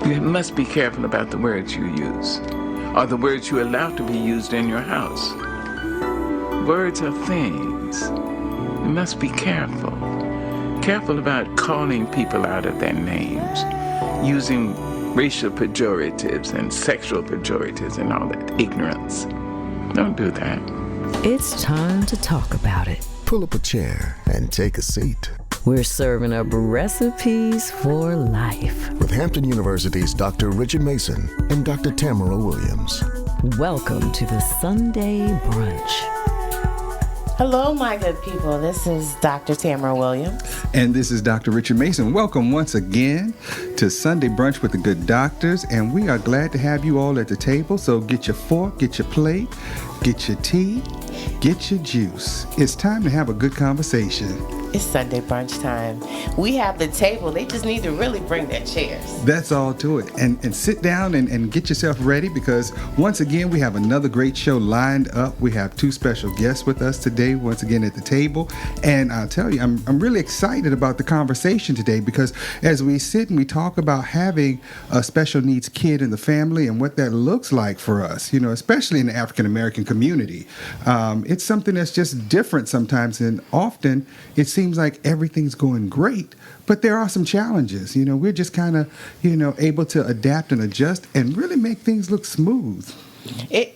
You must be careful about the words you use, or the words you allow to be used in your house. Words are things. You must be careful. Careful about calling people out of their names, using racial pejoratives and sexual pejoratives and all that ignorance. Don't do that. It's time to talk about it. Pull up a chair and take a seat. We're serving up recipes for life. With Hampton University's Dr. Richard Mason and Dr. Tamara Williams. Welcome to the Sunday Brunch. Hello, my good people. This is Dr. Tamara Williams. And this is Dr. Richard Mason. Welcome once again to Sunday Brunch with the Good Doctors. And we are glad to have you all at the table. So get your fork, get your plate, get your tea, get your juice. It's time to have a good conversation. It's Sunday brunch time. We have the table. They just need to really bring their chairs. That's all to it. And sit down and get yourself ready, because once again, we have another great show lined up. We have two special guests with us today, once again at the table. And I'll tell you, I'm really excited about the conversation today, because as we sit and we talk about having a special needs kid in the family and what that looks like for us, you know, especially in the African American community, it's something that's just different sometimes. And often it seems like everything's going great, but there are some challenges. You know, we're just kind of, able to adapt and adjust and really make things look smooth.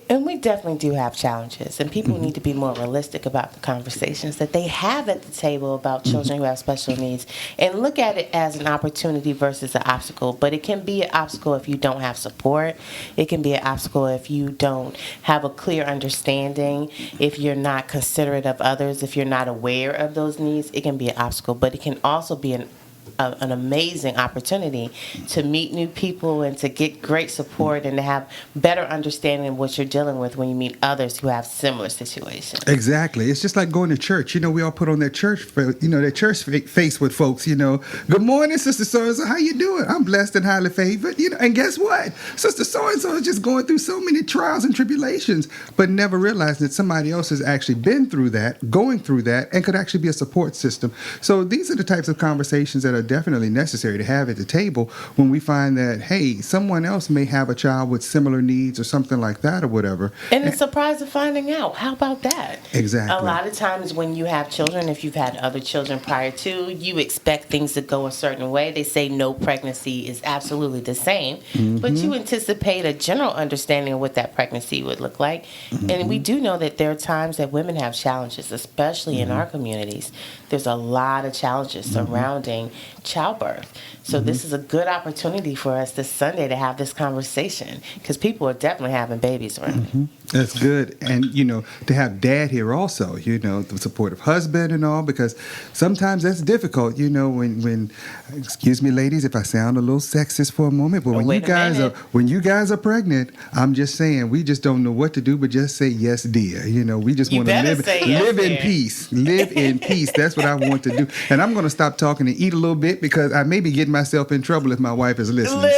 And we definitely do have challenges, and people need to be more realistic about the conversations that they have at the table about children who have special needs, and look at it as an opportunity versus an obstacle. But it can be an obstacle if you don't have support. It can be an obstacle if you don't have a clear understanding, if you're not considerate of others, if you're not aware of those needs. It can be an obstacle, but it can also be an amazing opportunity to meet new people and to get great support and to have better understanding of what you're dealing with when you meet others who have similar situations. Exactly. It's just like going to church. You know, we all put on that church, that church face with folks, good morning, Sister So-and-so, how you doing? I'm blessed and highly favored. And guess what? Sister So-and-so is just going through so many trials and tribulations, but never realizing that somebody else has actually been through that, going through that, and could actually be a support system. So these are the types of conversations that are definitely necessary to have at the table when we find that, hey, someone else may have a child with similar needs or something like that or whatever. And the surprise of finding out. How about that? Exactly. A lot of times when you have children, if you've had other children prior to, you expect things to go a certain way. They say no pregnancy is absolutely the same, but you anticipate a general understanding of what that pregnancy would look like. And we do know that there are times that women have challenges, especially in our communities. There's a lot of challenges surrounding childbirth. So this is a good opportunity for us this Sunday to have this conversation, because people are definitely having babies around. That's good. And, to have dad here also, the supportive husband and all, because sometimes that's difficult, when excuse me, ladies, if I sound a little sexist for a moment, but when you guys are pregnant, I'm just saying, we just don't know what to do, but just say, yes, dear. We just want to live in peace. Live in peace. That's what I want to do. And I'm going to stop talking and eat a little bit, because I may be getting myself in trouble if my wife is listening.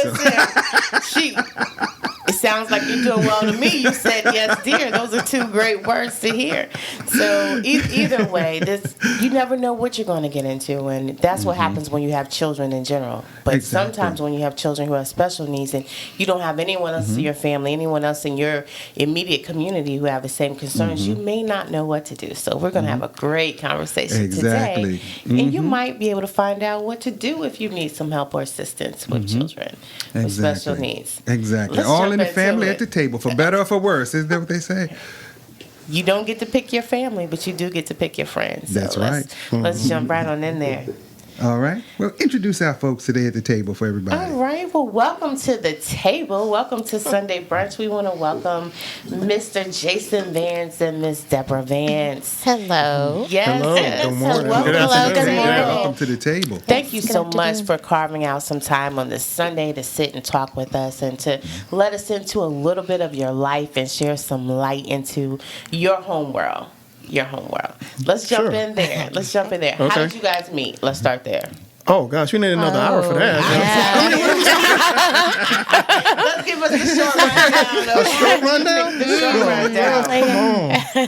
It sounds like you're doing well to me. You said yes, dear. Those are two great words to hear. So either way, you never know what you're going to get into, and that's what happens when you have children in general. But sometimes when you have children who have special needs and you don't have anyone else in your family, anyone else in your immediate community who have the same concerns, you may not know what to do. So we're going to have a great conversation today. And you might be able to find out what to do if you need some help or assistance with children with special needs. Exactly. All in the family at the table, for better or for worse. Isn't that what they say? You don't get to pick your family, but you do get to pick your friends. That's right. Let's jump right on in there. All right. Well, introduce our folks today at the table for everybody. All right. Well, welcome to the table. Welcome to Sunday Brunch. We want to welcome Mr. Jason Vance and Miss Deborah Vance. Hello. Yes. Hello. Good morning. Good morning. Welcome to the table. Thank you so much for carving out some time on this Sunday to sit and talk with us and to let us into a little bit of your life and share some light into your home world. Let's jump in there. Okay. How did you guys meet? Let's start there. Oh, gosh, we need another hour for that. Let's give us a short rundown. A short rundown?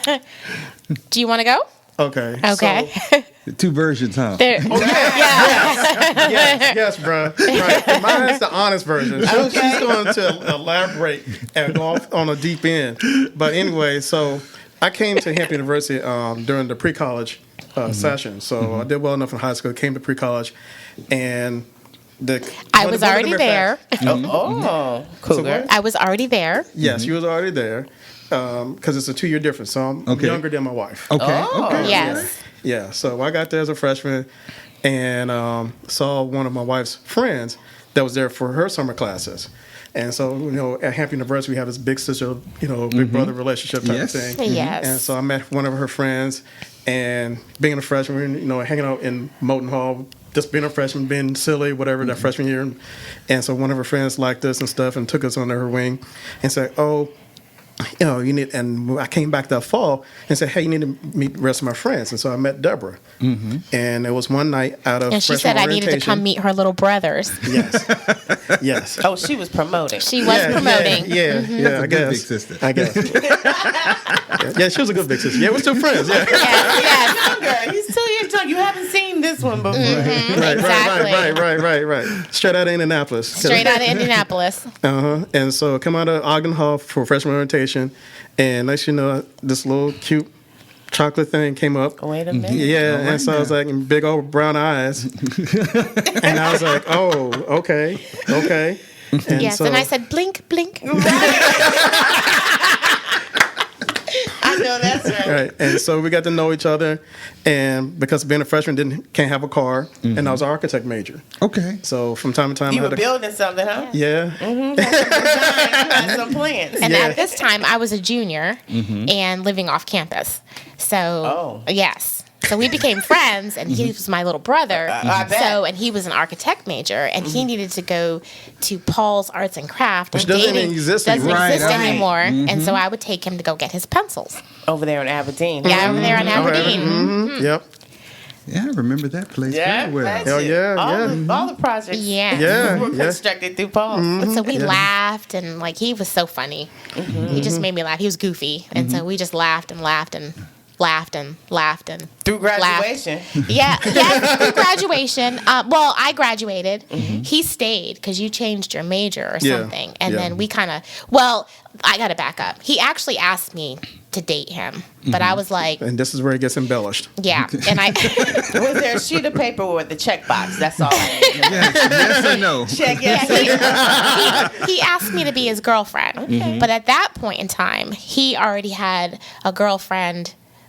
Come on. Do you want to go? Okay. Okay. The two versions, huh? There- Yes, bro. Right. Mine's the honest version. She's going to elaborate and go off on a deep end. But anyway, so I came to Hampton University during the pre-college session. So I did well enough in high school, came to pre-college, and I was already there. Oh, cougar. I was already there. Yes, you was already there. Because it's a 2-year difference, so I'm younger than my wife. Okay. Oh. Okay. Yes. Yeah, so I got there as a freshman and saw one of my wife's friends that was there for her summer classes. And so, at Hampton University, we have this big sister, big brother relationship type of thing. Yes. And so I met one of her friends, and being a freshman, hanging out in Moton Hall, just being a freshman, being silly, whatever, that freshman year. And so one of her friends liked us and stuff and took us under her wing and said, you need, and I came back that fall and said, hey, you need to meet the rest of my friends. And so I met Deborah. And it was one night out of And she said I needed to come meet her little brothers. Yes. Yes. Oh, she was promoting. She was promoting. Yeah, That's a I good guess. big sister. I guess. Yeah, she was a good big sister. Yeah, we're still friends. Yeah. Yes. Younger. He's still young. You haven't seen this one before. Exactly. Right. Straight out of Indianapolis. Straight out of Indianapolis. And so come out of Ogden Hall for freshman orientation, and next you know, this little cute chocolate thing came up. Wait a minute. Yeah, and so I was like, big old brown eyes, and I was like, oh, okay. And Yes. so, And I said, blink, blink. I know that's right. right, and so we got to know each other, and because being a freshman can't have a car, and I was an architect major, Okay. so from time to time You I were had to, building something, huh? yeah, You had some plans. And Yeah. at this time, I was a junior and living off campus. So, yes. So we became friends, and he was my little brother. I bet. And he was an architect major, and he needed to go to Paul's Arts and Craft. Which and doesn't dating exist doesn't anymore. exist Right. anymore. And so I would take him to go get his pencils. Over there in Aberdeen. Yeah, over there in Aberdeen. Yep, Yeah, I remember that place Yeah, very well. that's Hell it. yeah, All the projects Yeah. were Yeah. constructed through Paul. So we laughed, and he was so funny. He just made me laugh. He was goofy, and so we just laughed and laughed and laughed and laughed and Through graduation. yeah, through graduation. Well, I graduated. He stayed because you changed your major or Yeah. something, and Yeah. then we kind of. Well, I got to back up. He actually asked me to date him, but I was like, and this is where it gets embellished. yeah, and I. Was there a sheet of paper with the checkbox? That's all I need. Yes or no? Check yes. He asked me to be his girlfriend, but at that point in time, he already had a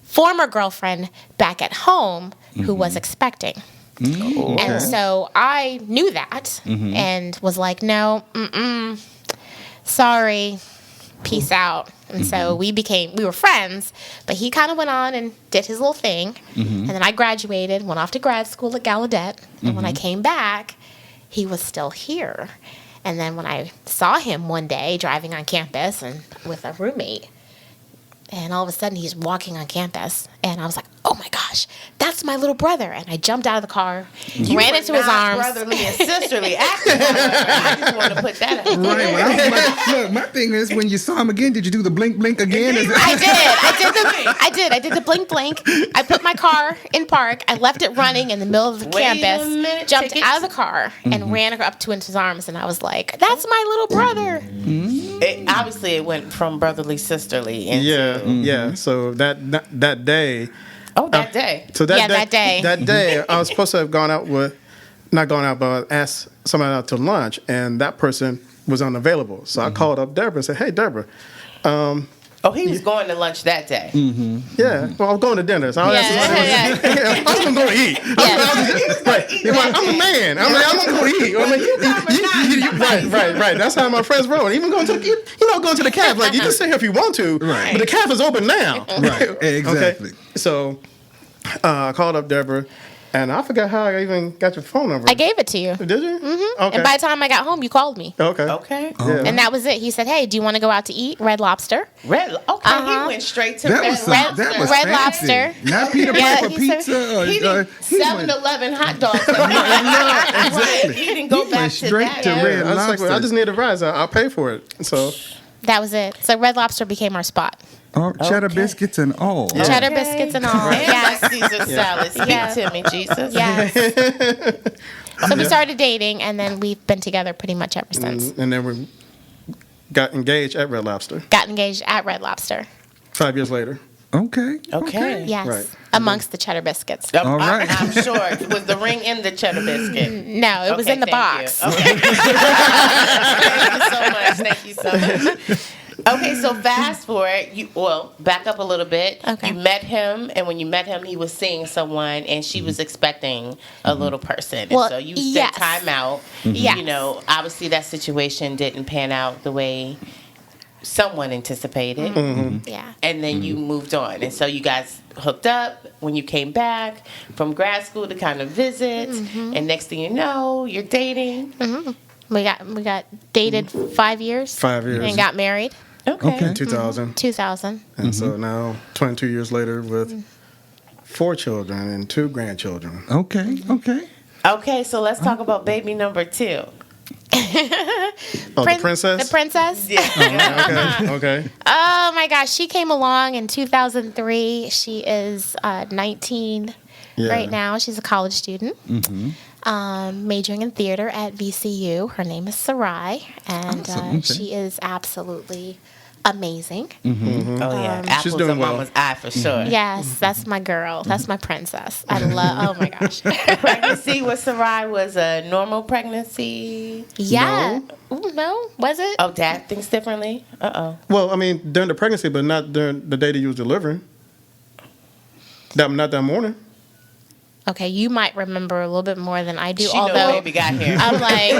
former girlfriend back at home who was expecting. And so I knew that and was like, no, sorry, peace out. And so we were friends, but he kind of went on and did his little thing. And then I graduated, went off to grad school at Gallaudet. And when I came back, he was still here. And then when I saw him one day driving on campus and with a roommate, and all of a sudden he's walking on campus, and I was like, oh my gosh, that's my little brother. And I jumped out of the car, ran into his arms. Brotherly and sisterly acting. I just want to put that out. Right. Well, look, my thing is, when you saw him again, did you do the blink again? I did the blink blink. I put my car in park. I left it running in the middle of the Wait a campus, minute, jumped tickets? out of the car, and ran up to his arms. And I was like, that's my little brother. Obviously, it went from brotherly sisterly. Into, Yeah. So that day. Oh, that day. So That day. I was supposed to have not gone out, but asked somebody out to lunch, and that person was unavailable. So I called up Deborah and said, "Hey, Deborah." Oh, he was going to lunch that day. Yeah, well, I was going to dinner, so I was Yeah. I was going to go eat. I'm a man. I'm going to go eat. Right. That's how my friends roll. Even going to the caf, like you can stay here if you want to, Right. but the caf is open now. Right. Exactly. Okay. So I called up Deborah, and I forgot how I even got your phone number. I gave it to you. Did you? Mm-hmm. Okay. And by the time I got home, you called me. Okay. Okay. Yeah. And that was it. He said, hey, do you want to go out to eat Red Lobster? Okay, he went straight to That Red was Lobster. that was Red fancy. Lobster. Not Peter Yeah, Piper he said- pizza. He did He went- 7-Eleven hot dogs. exactly. He didn't go He back went to straight that. to area. Red I was like, Lobster. I just need a ride. So I'll pay for it. So That was it. So Red Lobster became our spot. Oh, cheddar Okay. biscuits and all. Cheddar biscuits and all. And Yes. like Caesar salad. Speak Yeah. to me, Jesus. Yes. So we started dating, and then we've been together pretty much ever since. And then we got engaged at Red Lobster Got engaged at Red Lobster. 5 years later. Okay. Okay. Yes. Right. Amongst the cheddar biscuits. All right. I'm sure. Was the ring in the cheddar biscuit? No, it was Okay, in the thank box. you. Okay. Thank you so much. Okay, so fast forward. Back up a little bit. Okay. You met him, and when you met him, he was seeing someone, and she was expecting a little person. And Well, so you yes. set time out. Yes. You know, obviously that situation didn't pan out the way someone anticipated. Yeah. And then you moved on. And so you guys hooked up when you came back from grad school to kind of visit. And next thing you know, you're dating. We got dated 5 years. 5 years. And got married. Okay. 2000. 2000. And so now, 22 years later, with 4 children and 2 grandchildren. Okay. Okay. Okay, so let's talk about baby number 2. Oh, the princess? The princess? Okay. Okay. Oh my gosh, she came along in 2003. She is 19 Yeah. right now. She's a college student, majoring in theater at VCU. Her name is Sarai, and Awesome, okay. she is absolutely amazing. Oh, yeah. Apples She's doing on well. mama's eye for sure. Yes, that's my girl. That's my princess. I love. Oh my gosh. Pregnancy with Sarai was a normal pregnancy. Yeah. Ooh, no, was it? Oh, dad thinks differently? Uh-oh. Well, I mean, during the pregnancy, but not during the day that you was delivering. Not that morning. Okay, you might remember a little bit more than I do. She know although baby got here. I'm like,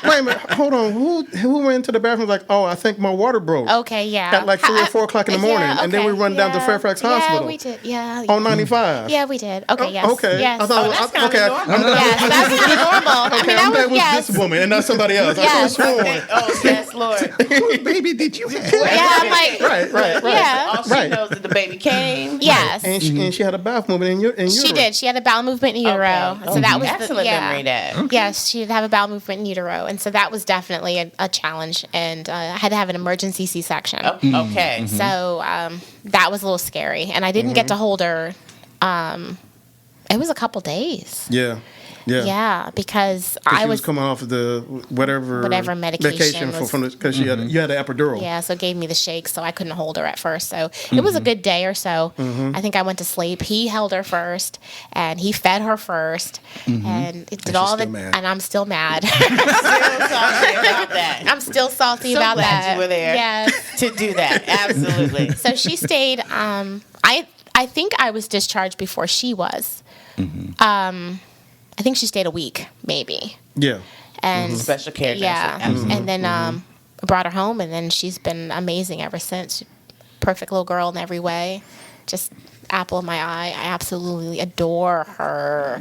Wait a minute. Hold on. Who went into the bathroom like, oh, I think my water broke. okay, yeah. At like 3 or 4 o'clock in the morning. Yeah, And then we okay, run down to yeah. Fairfax Hospital. Yeah, we did. Yeah. On 95. Yeah, we did. Okay, yes. Okay. Yes. I thought, that's kinda okay. normal. I'm glad, Yes, that's kind of normal. okay, I I'm mean, glad it that was was, this woman and not somebody else. Yes. I could have sworn. Oh, yes, Lord. Whose baby did you have? Yeah, I'm like, Right. yeah. All she Right. knows is the baby came. Yes. And she had a bowel movement in utero. She did. She had a bowel movement in utero. Okay. So that was Excellent memory, Dad. Yes, she did have a bowel movement in utero. And so that was definitely a challenge. And I had to have an emergency C-section. Okay. So that was a little scary. And I didn't get to hold her. It was a couple days. Yeah. Yeah, because 'Cause I she was coming off of the whatever medication was- because you had the epidural. Yeah, so it gave me the shakes, so I couldn't hold her at first. So it was a good day or so. I think I went to sleep. He held her first, and he fed her first, and it did she's all the. still mad. And I'm still mad. Still salty about that. I'm still salty So about glad that. you were there. Yes. To do that. Absolutely. So she stayed. I think I was discharged before she was. I think she stayed a week, maybe. Yeah. And Special care nurse. yeah, Absolutely. and then I brought her home, and then she's been amazing ever since. Perfect little girl in every way, just apple of my eye. I absolutely adore her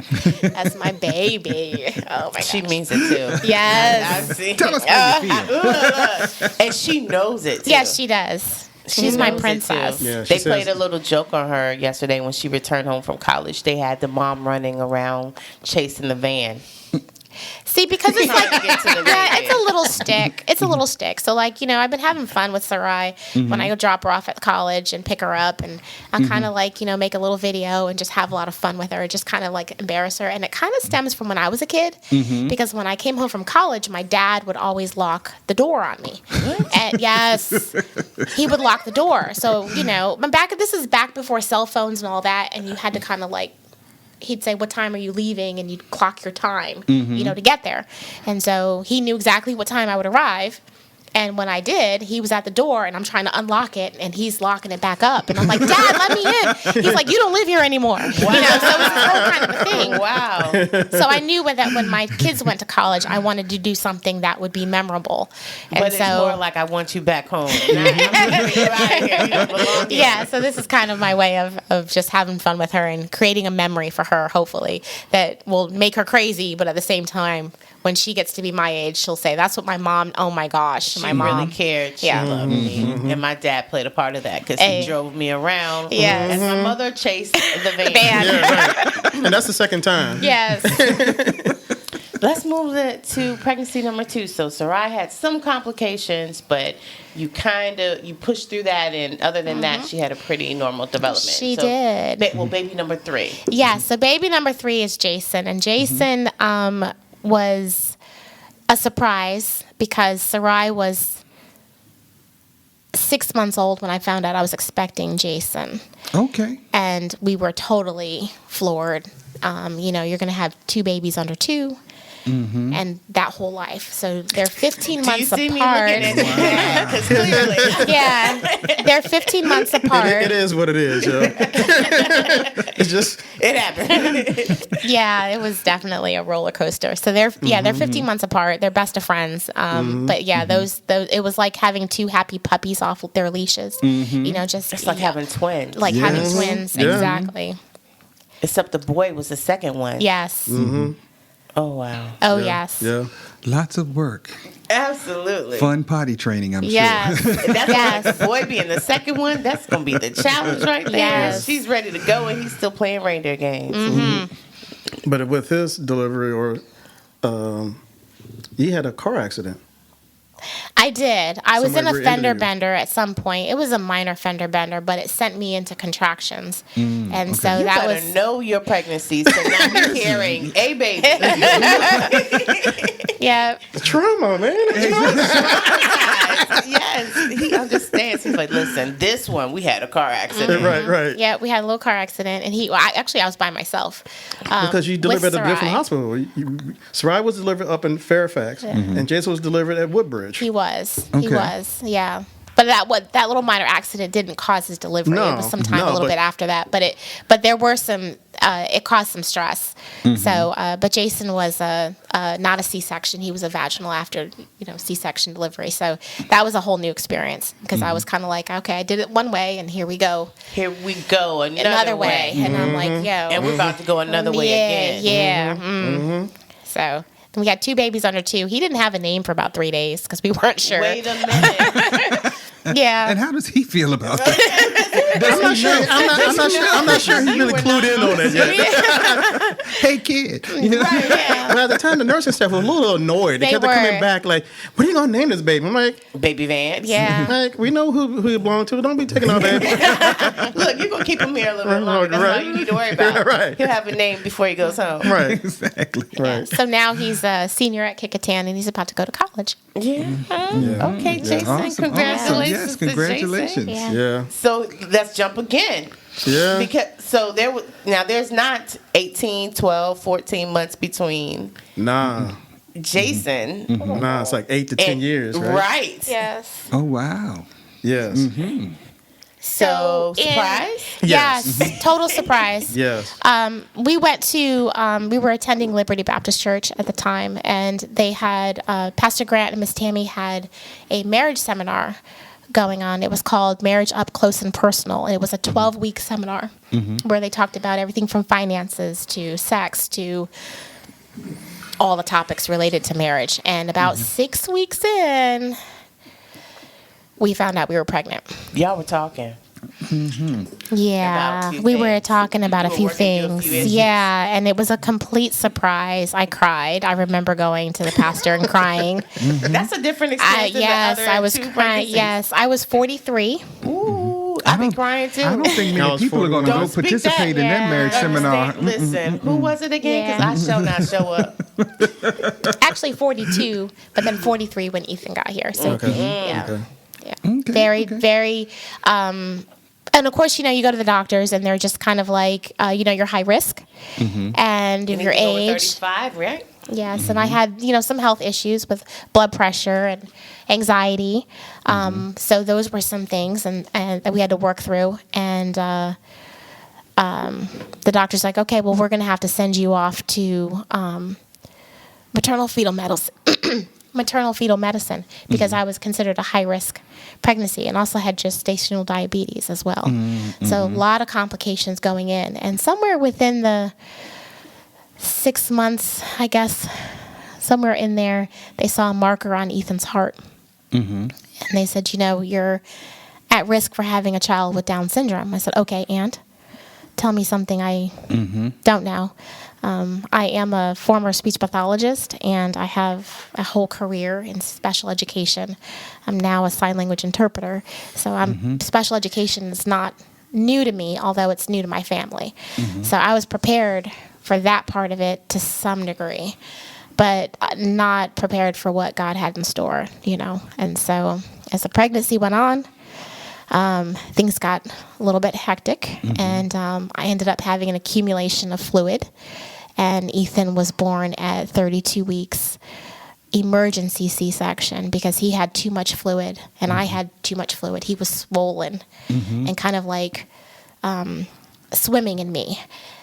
as my baby. Oh my She gosh. means it too. Yes. I've seen Tell us it. how you feel. And she knows it too. Yes, she does. She's my knows it, princess. too. Yeah, she They played says- a little joke on her yesterday when she returned home from college. They had the mom running around chasing the van. See, because it's like, to get to the yeah, baby. it's a little stick. It's a little stick. So, like, I've been having fun with Sarai when I go drop her off at college and pick her up. And I kind of like, make a little video and just have a lot of fun with her, just kind of like embarrass her. And it kind of stems from when I was a kid because when I came home from college, my dad would always lock the door on me. And yes, he would lock the door. So, this is back before cell phones and all that. And you had to kind of like, he'd say, what time are you leaving? And you'd clock your time, to get there. And so he knew exactly what time I would arrive. And when I did, he was at the door, and I'm trying to unlock it, and he's locking it back up. And I'm like, Dad, let me in. He's like, you don't live here anymore. So it was this whole kind of a thing. Wow. So I knew that when my kids went to college, I wanted to do something that would be memorable. And But it's more like I want you back home. I'm moving you out of here. You don't belong here. yeah, so this is kind of my way of just having fun with her and creating a memory for her, hopefully, that will make her crazy, but at the same time, when she gets to be my age, she'll say, that's what my mom, oh my gosh, She my mom. really cared. She Yeah. loved me. And my dad played a part of that because Hey. he drove me around. Yes. And my mother chased the van. Band. Yeah, right. And that's the second time. Yes. Let's move to pregnancy number 2. So Sarai had some complications, but you pushed through that, and other than that, she had a pretty normal development. She did. Baby number 3. Yeah, so baby number 3 is Jason, and Jason was a surprise because Sarai was 6 months old when I found out I was expecting Jason. Okay. And we were totally floored. You're going to have 2 babies under 2. And that whole life. So they're 15 months apart. Do you see me looking at you? Because clearly. Yeah. They're 15 months apart. It is what it is, yo. It's just... It happened. Yeah, it was definitely a roller coaster. So they're 15 months apart. They're best of friends. But yeah, those it was like having 2 happy puppies off their leashes. It's like having twins. Like having twins, Yeah. exactly. Except the boy was the second one. Yes. Oh, wow. Oh, yes. Yeah. Lots of work. Absolutely. Fun potty training, I'm Yes. sure. That's Yes. the boy being the second one. That's going to be the challenge right there. Yes. She's ready to go, and he's still playing reindeer games. But with his delivery, he had a car accident. I did. I was in Somebody a fender rear-ended you. bender at some point. It was a minor fender bender, but it sent me into contractions. And so You that better was know your pregnancy so not be carrying a baby. yeah. Trauma, man. Yes, he understands. He's like, listen, this one, we had a car accident. Right. Yeah, we had a little car accident, and I was by myself. Because you delivered with at a different Sarai. hospital. Sarai was delivered up in Fairfax, and Jason was delivered at Woodbridge. He was. Okay. He was. Yeah. But that little minor accident didn't cause his delivery. No, It was sometime no, a little but- bit after that. But there were some. It caused some stress. So, but Jason was not a C-section. He was a vaginal after C-section delivery. So that was a whole new experience because I was kind of like, okay, I did it one way, and here we go Here we go, another way. And I'm like, yo, And we're about to go another way again. Yeah. So. We had 2 babies under 2. He didn't have a name for about 3 days because we weren't sure. Wait a minute. Yeah. And how does he feel about that? I'm not sure he's really clued in on it yet. Hey, kid. Yeah. But at the time, the nursing staff was a little annoyed. They They kept were. coming back like, "What are you gonna name this baby?" I'm like, Baby Vance. Yeah. "Like, we know who you belong to. Don't be taking our baby." Look, you're going to keep him here a little bit longer. That's all you need to worry about. Right. He'll have a name before he goes home. Right. Exactly. Right. So now he's a senior at Kickotan, and he's about to go to college. Yeah. Okay, Jason. Awesome. Congratulations. Yes, to Jason. congratulations. Yeah. Yeah. So let's jump again. Yeah. Because there's not 18, 12, 14 months between Nah. Jason Nah. It's like 8 to 10 and- years, right? Right. Yes. Oh, wow. Yes. So surprise? Yes. Total surprise. Yes. We went to, we were attending Liberty Baptist Church at the time, and they had, Pastor Grant and Miss Tammy had a marriage seminar going on. It was called Marriage Up Close and Personal, and it was a 12-week seminar where they talked about everything from finances to sex to all the topics related to marriage. And about 6 weeks in, we found out we were pregnant. Y'all were talking. Yeah, About a few we were things. talking about a You were few working through a things. few issues. Yeah, and it was a complete surprise. I cried. I remember going to the pastor and crying. That's a different experience than Yes, the other I was 2 crying. pregnancies. Yes, I was 43. Ooh, I've been crying too. I don't think I many was people are going to go Don't speak participate that. in that marriage Yeah. seminar. Listen, who was it again? Because I shall not show up. Actually 42, but then 43 when Ethan got here. So yeah. Okay. Yeah. Very and of course, you go to the doctors and they're just kind of like, you're high risk and of your You need to go with age. 35, right? Yes, and I had, some health issues with blood pressure and anxiety. So those were some things and that we had to work through. And the doctor's like, okay, well, we're going to have to send you off to maternal fetal medicine because I was considered a high risk pregnancy and also had gestational diabetes as well. So a lot of complications going in. And somewhere within the 6 months, I guess, somewhere in there, they saw a marker on Ethan's heart. And they said, you're at risk for having a child with Down syndrome. I said, okay, and tell me something I don't know. I am a former speech pathologist, and I have a whole career in special education. I'm now a sign language interpreter. So special education is not new to me, although it's new to my family. So I was prepared for that part of it to some degree, but not prepared for what God had in store, And so as the pregnancy went on, things got a little bit hectic, and I ended up having an accumulation of fluid. And Ethan was born at 32 weeks, emergency C-section, because he had too much fluid, and I had too much fluid. He was swollen and kind of like swimming in me.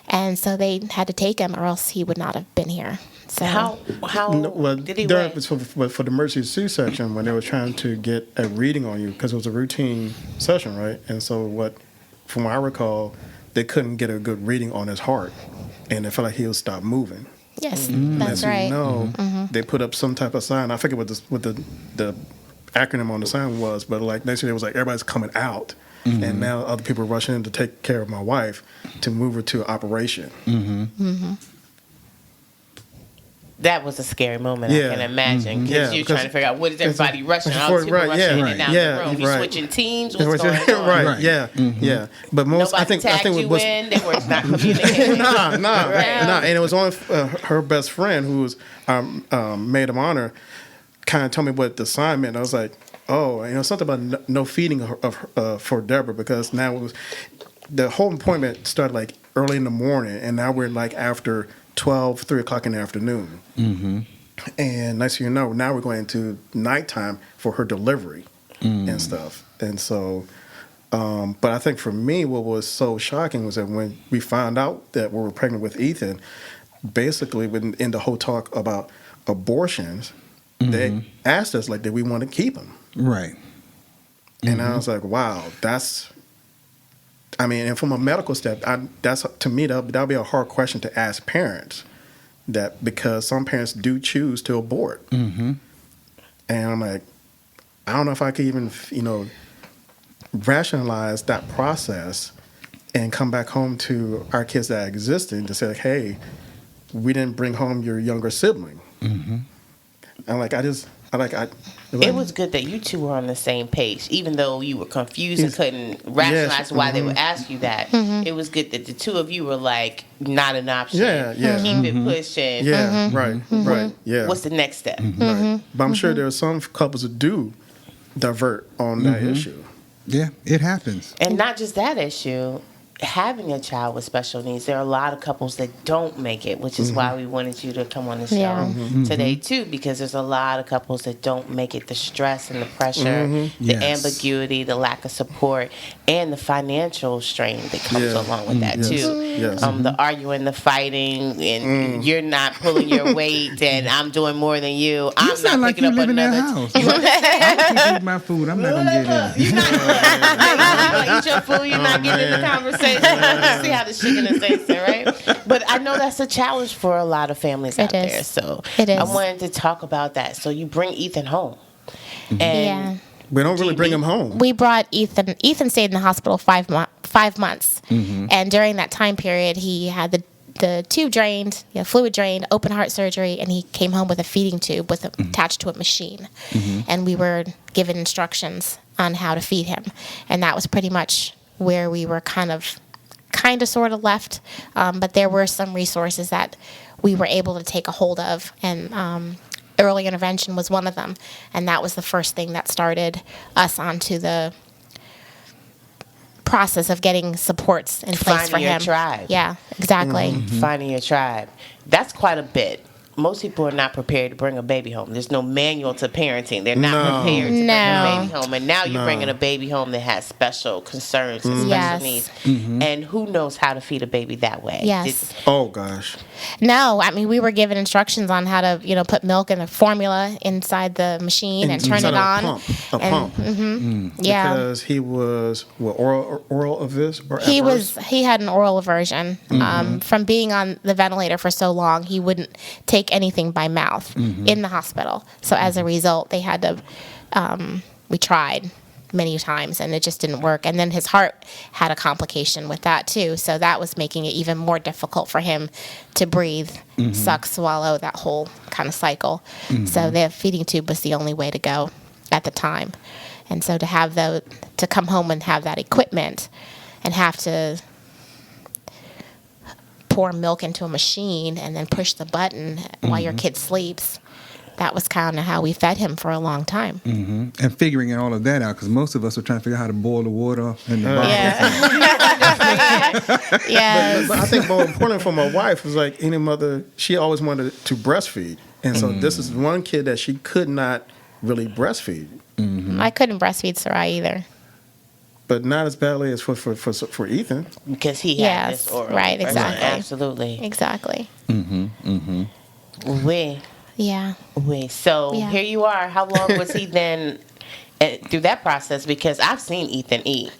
And so they had to take him, or else he would not have been here. So How did he weigh? for the emergency C-section, when they were trying to get a reading on you, because it was a routine session, right? And so from what I recall, they couldn't get a good reading on his heart, and it felt like he would stop moving. Yes, And that's so, right. they put up some type of sign. I forget what the acronym on the sign was, but like next year it was like everybody's coming out, and now other people are rushing in to take care of my wife to move her to operation. That was a scary moment, Yeah. I can imagine, because you're trying to figure out what is everybody rushing out, people rushing in and out the room. You switching teams, what's going on? Right, yeah. But most, Nobody tagged you in, they were not communicating. Nah. And it was only her best friend, who was maid of honor, kind of told me what the sign meant. I was like, oh, something about no feeding for Deborah, because now it was, the whole appointment started like early in the morning, and now we're like after 3 o'clock in the afternoon. And next thing you know, now we're going into nighttime for her delivery and stuff. And so, but I think for me, what was so shocking was that when we found out that we were pregnant with Ethan, basically in the whole talk about abortions, they asked us, like, did we want to keep him? Right. And I was like, wow, and from a medical step, that's, to me, that'll be a hard question to ask parents, because some parents do choose to abort. And I'm like, I don't know if I could even, rationalize that process and come back home to our kids that existed to say, like, hey, we didn't bring home your younger sibling. I'm like, it was good that you two were on the same page, even though you were confused and couldn't rationalize why they would ask you that. It was good that the two of you were like, not an option. Keep it pushing. Right. Yeah. What's the next step? Right. But I'm sure there are some couples that do divert on that issue. Yeah, it happens. And not just that issue. Having a child with special needs, there are a lot of couples that don't make it, which is why we wanted you to come on the show today too, because there's a lot of couples that don't make it. The stress and the pressure, the ambiguity, the lack of support, and the financial strain that comes along with that too. The arguing, the fighting, and you're not pulling your weight, and I'm doing more than you. I'm not like picking you up live in another. House. I'm keep eating my food. I'm not gonna get in. You're not gonna eat your food. You're not getting in the conversation. See how the chicken is tasting, right? But I know that's a challenge for a lot of families out there. So I wanted to talk about that. So you bring Ethan home, and we don't really bring him home. We brought Ethan. Ethan stayed in the hospital 5 months, and during that time period, he had the tube drained, fluid drained, open heart surgery, and he came home with a feeding tube attached to a machine. And we were given instructions on how to feed him, and that was pretty much where we were kind of sort of left, but there were some resources that we were able to take a hold of, and early intervention was one of them, and that was the first thing that started us onto the process of getting supports in place for him. Finding your tribe. Yeah, exactly. Finding your tribe. That's quite a bit. Most people are not prepared to bring a baby home. There's no manual to parenting. They're not prepared to bring a baby home. And now you're bringing a baby home that has special concerns and special needs. And who knows how to feed a baby that way? Yes. Oh, gosh. No, I mean, we were given instructions on how to, put milk in a formula inside the machine and turn it on. A pump. Yeah. Because he was, oral of this? Or he had an oral aversion. From being on the ventilator for so long, he wouldn't take anything by mouth in the hospital. So as a result, they had to, we tried many times, and it just didn't work. And then his heart had a complication with that too, so that was making it even more difficult for him to breathe, suck, swallow, that whole kind of cycle. So the feeding tube was the only way to go at the time. And so to come home and have that equipment and have to pour milk into a machine and then push the button while your kid sleeps, that was kind of how we fed him for a long time. And figuring all of that out, because most of us were trying to figure out how to boil the water and the bottle. Yes. But I think more important for my wife was like any mother, she always wanted to breastfeed. And so this is one kid that she could not really breastfeed. I couldn't breastfeed Sarai either. But not as badly as for Ethan. Because he had Yes, this oral. right, exactly. Absolutely. Exactly. Yeah. Yeah. So Yeah. here you are. How long was he then through that process? Because I've seen Ethan eat.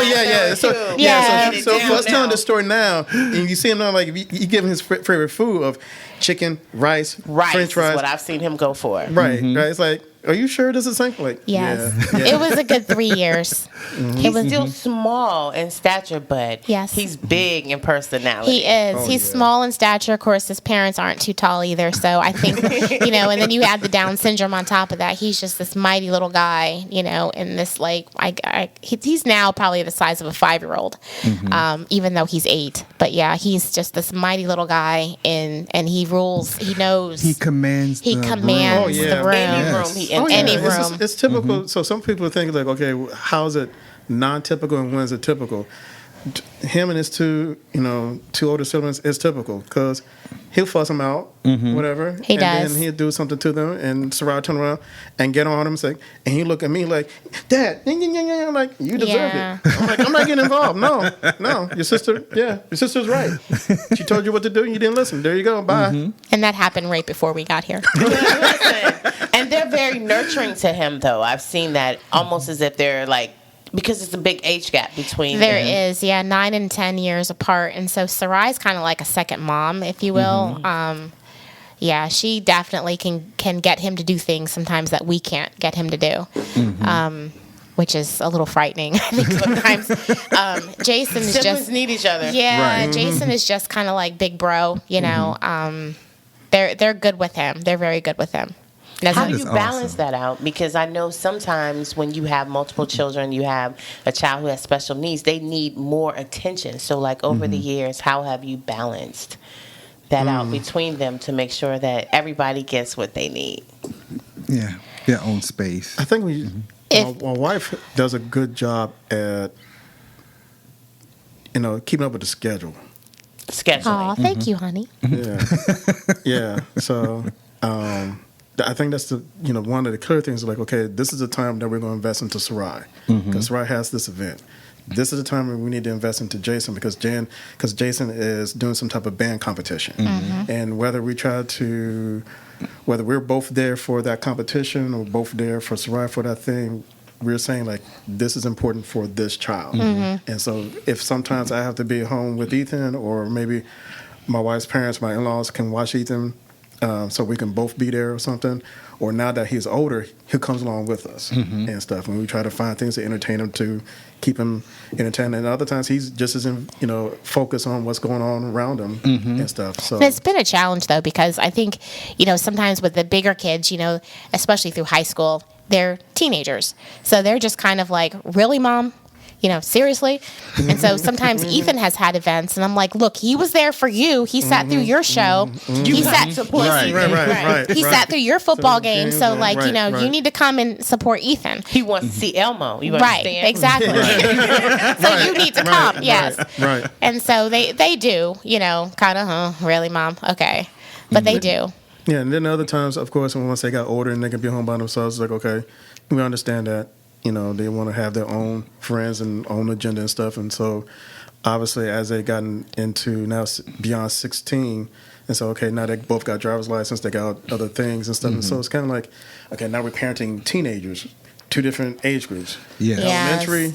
Yeah. So Yeah. so for us telling the story now, and you see him now, like you give him his favorite food of chicken, rice, French Is fries. what I've seen him go for. Right. It's like, are you sure this is the same? Like, Yes. yeah. It was a good 3 years. He's still small in stature, but Yes. he's big in personality. He is. He's small in stature. Of course, his parents aren't too tall either. So I think, and then you add the Down syndrome on top of that. He's just this mighty little guy, and this he's now probably the size of a 5-year-old, even though he's 8. But yeah, he's just this mighty little guy, and he rules. He knows. He commands the room. Oh, yeah. the room. Any Yes. room he Oh, enters. yeah. Any It's, room. it's typical. So some people think like, okay, how is it non-typical and when is it typical? Him and his two older siblings is typical because he'll fuss them out, whatever. He and does. then he'll do something to them, and Sarai turn around and get on him, and he look at me like, "Dad, I'm like, you deserve Yeah. it." I'm like, I'm not getting involved. No, your sister's right. She told you what to do, and you didn't listen. There you go. Bye. And that happened right before we got here. And they're very nurturing to him, though. I've seen that almost as if they're like, because it's a big age gap between There them. is, 9 and 10 years apart. And so Sarai's kind of like a second mom, if you will. She definitely can get him to do things sometimes that we can't get him to do. Which is a little frightening, I think, sometimes. Jason is Siblings just... need each other. Yeah, Jason is just kind of like big bro, They're good with him. They're very good with him. How do That's you balance awesome. that out? Because I know sometimes when you have multiple children, you have a child who has special needs, they need more attention. So, like, over the years, how have you balanced that out between them to make sure that everybody gets what they need? Yeah, their own space. I think my wife does a good job at keeping up with the schedule. Scheduling. Oh, thank you, honey. Yeah. So I think that's one of the clear things. Like, okay, this is the time that we're going to invest into Sarai because Sarai has this event. This is the time when we need to invest into Jason because Jason is doing some type of band competition, and whether we're both there for that competition or both there for Sarai for that thing, we're saying like this is important for this child. And so if sometimes I have to be home with Ethan, or maybe my wife's parents, my in-laws can watch Ethan, so we can both be there or something. Or now that he's older, he comes along with us and stuff, and we try to find things to entertain him, to keep him entertained. And other times he's just as focused on what's going on around him and stuff. So It's been a challenge though, because I think sometimes with the bigger kids, especially through high school, they're teenagers, so they're just kind of like, really, Mom? Seriously? And so sometimes Ethan has had events, and I'm like, look, he was there for you. He sat through your show. He sat right. He sat through your football game. So, like, right. you need to come and support Ethan. He wants to see Elmo. You Right, understand? exactly. So you need to come, yes. Right. And so they do, kind of, really, Mom? Okay. But they do. Yeah, and then other times, of course, once they got older and they can be home by themselves, it's like, okay, we understand that. They want to have their own friends and own agenda and stuff. And so, obviously, as they gotten into now beyond 16, and so, okay, now they both got driver's license, they got other things and stuff. And so it's kind of like, okay, now we're parenting teenagers, 2 different age groups. Yeah. Yes. Elementary,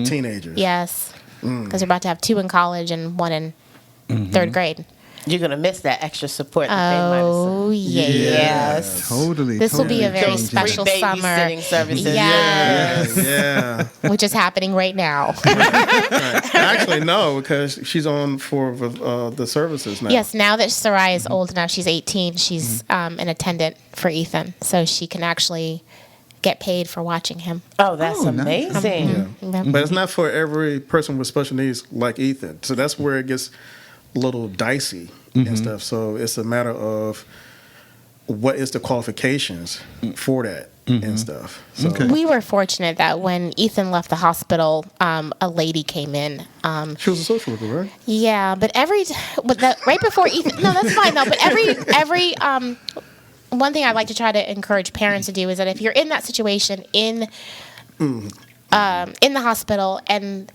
teenagers. Yes. Because we're about to have 2 in college and 1 in 3rd grade. You're going to miss that extra support that they might have Oh, yes. Totally. This will be a very changes it. special Free summer. babysitting services. Yes. Yeah. Which is happening right now. Right. Actually, no, because she's on for the services now. Yes, now that Sarai is old enough, she's 18, she's an attendant for Ethan. So she can actually get paid for watching him. Oh, that's Oh, nice. amazing. Yeah. But it's not for every person with special needs like Ethan. So that's where it gets a little dicey and stuff. So it's a matter of what is the qualifications for that and stuff. So, Okay. We were fortunate that when Ethan left the hospital, a lady came in. she was a social worker, right? Yeah, but right before Ethan, no, that's fine though. But every one thing I'd like to try to encourage parents to do is that if you're in that situation in the hospital and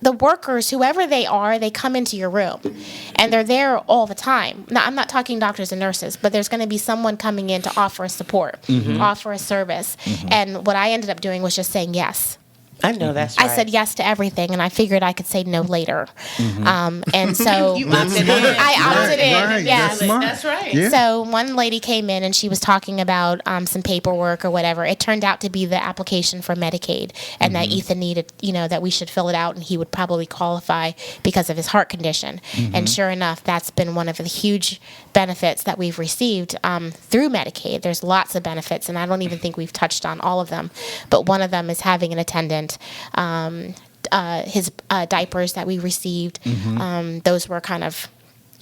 the workers, whoever they are, they come into your room and they're there all the time. Now, I'm not talking doctors and nurses, but there's going to be someone coming in to offer a support, offer a service. And what I ended up doing was just saying yes. I know that's right. I said yes to everything, and I figured I could say no later. And so You opted in. I opted in. Right. Yes. That's smart. That's right. Yeah. So one lady came in and she was talking about some paperwork or whatever. It turned out to be the application for Medicaid, and that Ethan needed, that we should fill it out, and he would probably qualify because of his heart condition. And sure enough, that's been one of the huge benefits that we've received through Medicaid. There's lots of benefits, and I don't even think we've touched on all of them. But one of them is having an attendant. His diapers that we received, those were kind of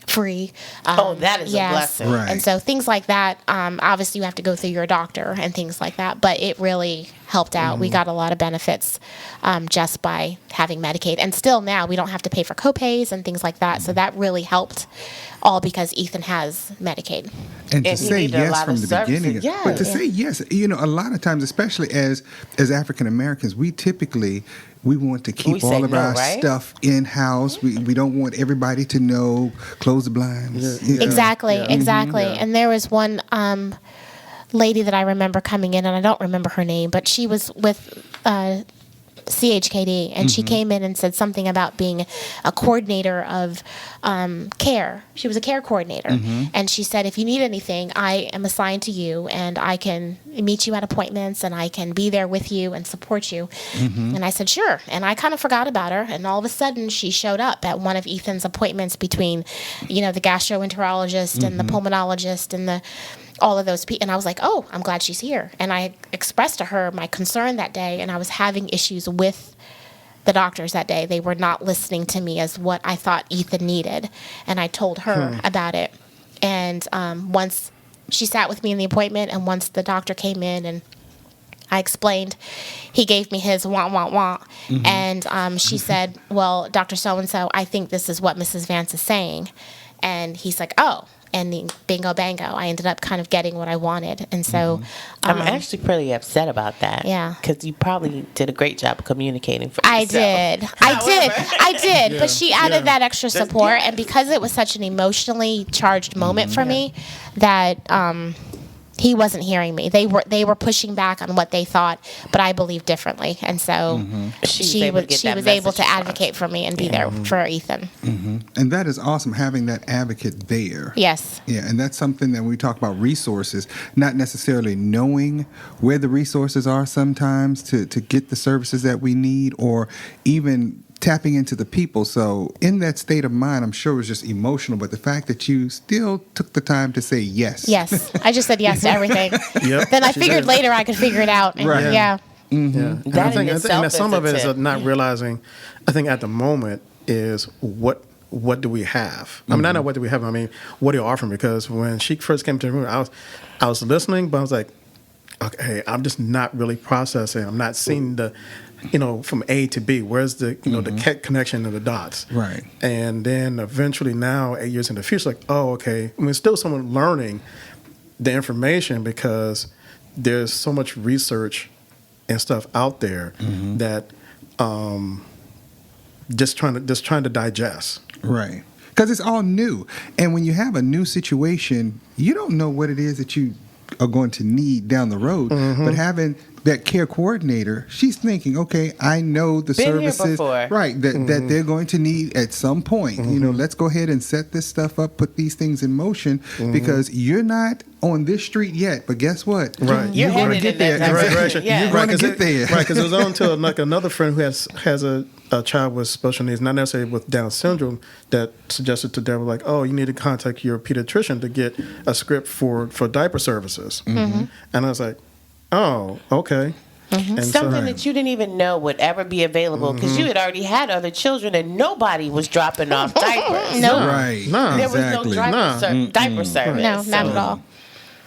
free. That is a blessing. Right. And so things like that, obviously you have to go through your doctor and things like that, but it really helped out. We got a lot of benefits just by having Medicaid. And still now we don't have to pay for copays and things like that. So that really helped, all because Ethan has Medicaid. And to And he say needed a yes lot from of the services. beginning. Yeah. But to say yes, a lot of times, especially as African Americans, we typically want to keep We say all of no, our right? stuff in house. We don't want everybody to know. Close the blinds. Yeah. Yeah. Exactly. Yeah. And there was one lady that I remember coming in, and I don't remember her name, but she was with CHKD, and she came in and said something about being a coordinator of care. She was a care coordinator, and she said, if you need anything, I am assigned to you, and I can meet you at appointments, and I can be there with you and support you. And I said, sure. And I kind of forgot about her, and all of a sudden she showed up at one of Ethan's appointments between, the gastroenterologist and the pulmonologist and all of those people. And I was like, oh, I'm glad she's here. And I expressed to her my concern that day, and I was having issues with the doctors that day. They were not listening to me as what I thought Ethan needed. And I told her about it. And once she sat with me in the appointment, and once the doctor came in and I explained, he gave me his wah, wah, wah. And she said, well, Dr. So-and-so, I think this is what Mrs. Vance is saying. And he's like, oh. And then bingo bango, I ended up kind of getting what I wanted. And so I'm actually pretty upset about that. Yeah. Because you probably did a great job of communicating for I yourself. I did. But she added that extra support. And because it was such an emotionally charged moment for me, that he wasn't hearing me. They were pushing back on what they thought, but I believed differently. And so she was able to advocate for me and be there for Ethan. And that is awesome, having that advocate there. Yes. Yeah, and that's something that we talk about resources, not necessarily knowing where the resources are sometimes to get the services that we need, or even tapping into the people. So in that state of mind, I'm sure it was just emotional, but the fact that you still took the time to say yes. Yes. I just said yes to everything. Yep. Then I She figured did. later I could figure it out. And Right. Yeah. Yeah. And That I think in itself that some is of a it is tip. not realizing. I think at the moment is what do we have? I mean, I know what do we have. I mean, what do you offer me? Because when she first came to the room, I was listening, but I was like, okay, I'm just not really processing. I'm not seeing the, from A to B. Where's the, the connection of the dots? Right. And then eventually now, 8 years in the future, like, oh, okay. I mean, still someone learning the information, because there's so much research and stuff out there that just trying to digest. Right. Because it's all new. And when you have a new situation, you don't know what it is that you are going to need down the road. But having that care coordinator, she's thinking, okay, I know the Been here services, before. right, that they're going to need at some point. You know, let's go ahead and set this stuff up, put these things in motion, because you're not on this street yet, but guess what? Right. You're going to headed get in there. that direction. Exactly. Yeah. You're going to get there. Right, because it was on to like another friend who has a child with special needs, not necessarily with Down syndrome, that suggested to Deborah, like, oh, you need to contact your pediatrician to get a script for diaper services. And I was like, oh, okay. And Something that you didn't even know would ever be available because you had already had other children and nobody was dropping off diapers. No. Right. No. There was Exactly. no diaper service. No, not at So- all.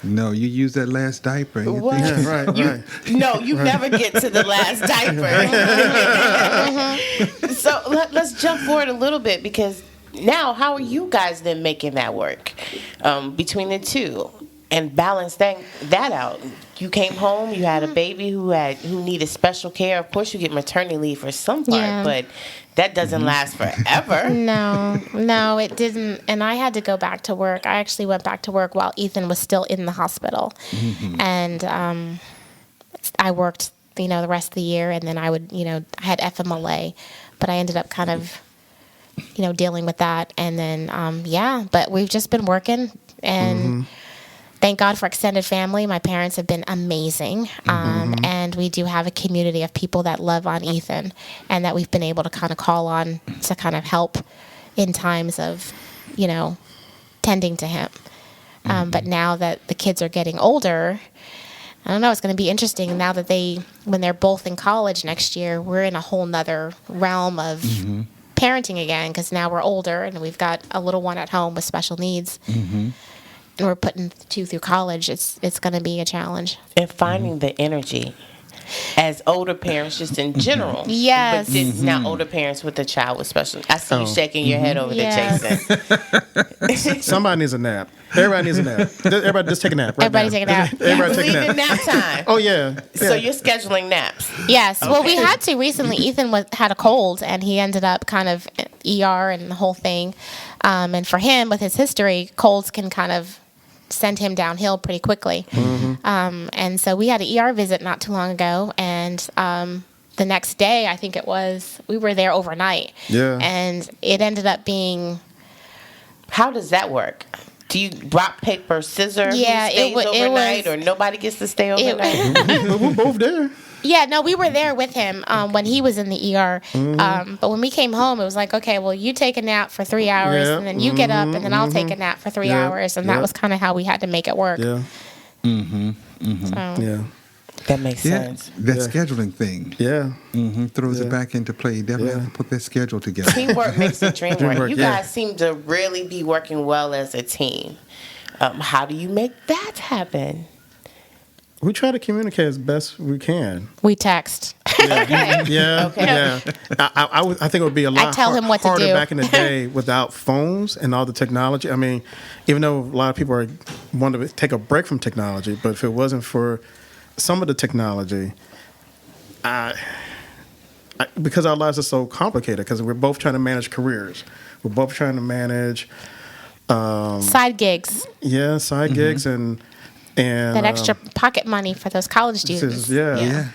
No, you use that last diaper. And you What? think, right. No, you never get to the last diaper. So let's jump forward a little bit because now, how are you guys then making that work between the two and balance that out? You came home, you had a baby who needed special care. Of course, you get maternity leave for some part, Yeah. but that doesn't last forever. No, it didn't. And I had to go back to work. I actually went back to work while Ethan was still in the hospital. And I worked, the rest of the year. And then I would, I had FMLA. But I ended up kind of, dealing with that. And then, but we've just been working. And thank God for extended family. My parents have been amazing. And we do have a community of people that love on Ethan and that we've been able to kind of call on to kind of help in times of, tending to him. But now that the kids are getting older, I don't know, it's going to be interesting now that when they're both in college next year, we're in a whole nother realm of parenting again because now we're older and we've got a little one at home with special needs. And we're putting the two through college. It's going to be a challenge. And finding the energy as older parents, just in general. Yes. But just now older parents with a child with special. I see you shaking your head over Yes. there, Jason. Somebody needs a nap. Everybody needs a nap. Everybody just take a nap. Right Everybody now. take a nap. Everybody take a Leaving nap. nap time. Oh yeah. So you're scheduling naps. Yes. Well, we had to recently. Ethan had a cold, and he ended up kind of ER and the whole thing. And for him, with his history, colds can kind of send him downhill pretty quickly. And so we had an ER visit not too long ago, and the next day, I think it was, we were there overnight. Yeah. And it ended up being... How does that work? Do you rock, paper, scissors? Yeah, who stays it overnight, was- or nobody gets to stay overnight? But we're both there. Yeah, no, we were there with him when he was in the ER. But when we came home, it was like, okay, well, you take a nap for 3 hours, Yeah, and then you get up, and then I'll take a nap for 3 Yeah, hours. And yeah. that was kind of how we had to make it work. Yeah. So, Yeah. That makes yeah, sense. that Yeah. scheduling thing Yeah. throws Yeah. it back into play. You definitely Yeah. have to put that schedule together. Teamwork makes the dream work. Dreamwork, You yeah. guys seem to really be working well as a team. How do you make that happen? We try to communicate as best we can. we text. Yeah, Okay. yeah. I think it would be a lot tell him what to harder do. back in the day without phones and all the technology. I mean, even though a lot of people want to take a break from technology, but if it wasn't for some of the technology, because our lives are so complicated, because we're both trying to manage careers, we're both trying to manage Side gigs. side gigs and That extra pocket money for those college students. yeah.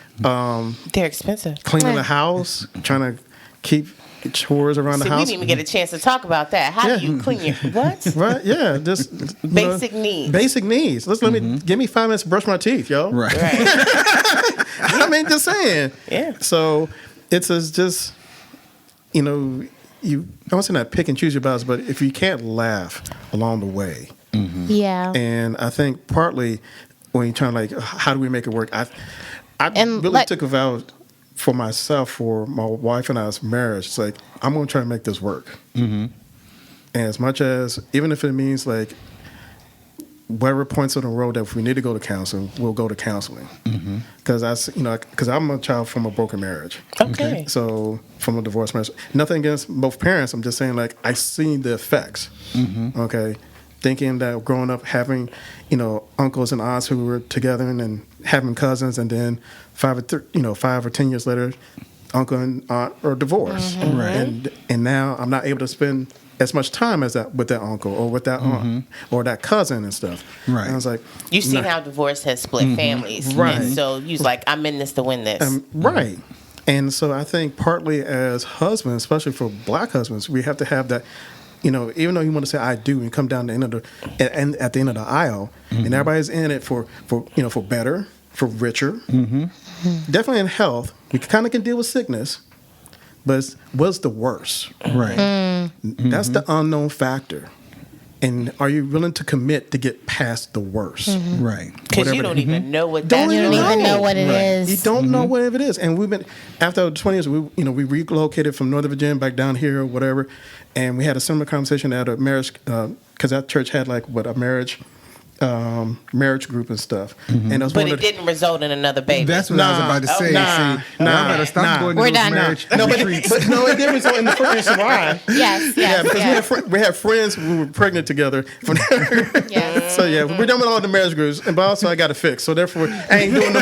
They're expensive. Cleaning the house, trying to keep chores around See, the we house. didn't even get a chance to talk about that. How do you clean your what? Right? Yeah, just Basic needs. Basic needs. Let me give me 5 minutes to brush my teeth, yo. Right. Right. I mean, just saying. Yeah. So it's just you. I won't say not pick and choose your battles, but if you can't laugh along the way, Yeah. and I think partly when you're trying to, like, how do we make it work? I And really let- took a vow for myself, for my wife and I's marriage. It's like, I'm going to try to make this work. And as much as, even if it means, like, whatever points on the road that if we need to go to counseling, we'll go to counseling. Because I'm a child from a broken marriage. Okay. So from a divorce marriage, nothing against both parents. I'm just saying, like, I seen the effects. Okay, thinking that growing up having, uncles and aunts who were together and having cousins, and then 5 or 10 years later, uncle and aunt are divorced, Right. and now I'm not able to spend as much time as that with that uncle or with that aunt or that cousin and stuff. Right. And I was like, You see nah. how divorce has split families, Right. And so you was like, I'm in this to win this. Right. And so I think partly as husbands, especially for black husbands, we have to have that, even though you want to say I do and come down the end of and at the end of the aisle, and everybody's in it for better, for richer, definitely in health. We kind of can deal with sickness, but what's the worst? Right. That's the unknown factor. And are you willing to commit to get past the worst? Right. Because you don't even know what Don't that You don't know. even know what it is. You don't know what it is. And we've been, after 20 years, we relocated from Northern Virginia back down here or whatever. And we had a similar conversation at a marriage, because that church had a marriage group and stuff. And that's But it didn't result in another baby. That's what I was about to say. nah, See, y'all better stop going to We're those done. marriage No, retreats. but no, it did result in the first Sarai. Yes, Yeah, yes, because we had friends who were pregnant together. yes. So yeah, we're done with all the marriage groups, but also I got to fix. So therefore, I ain't doing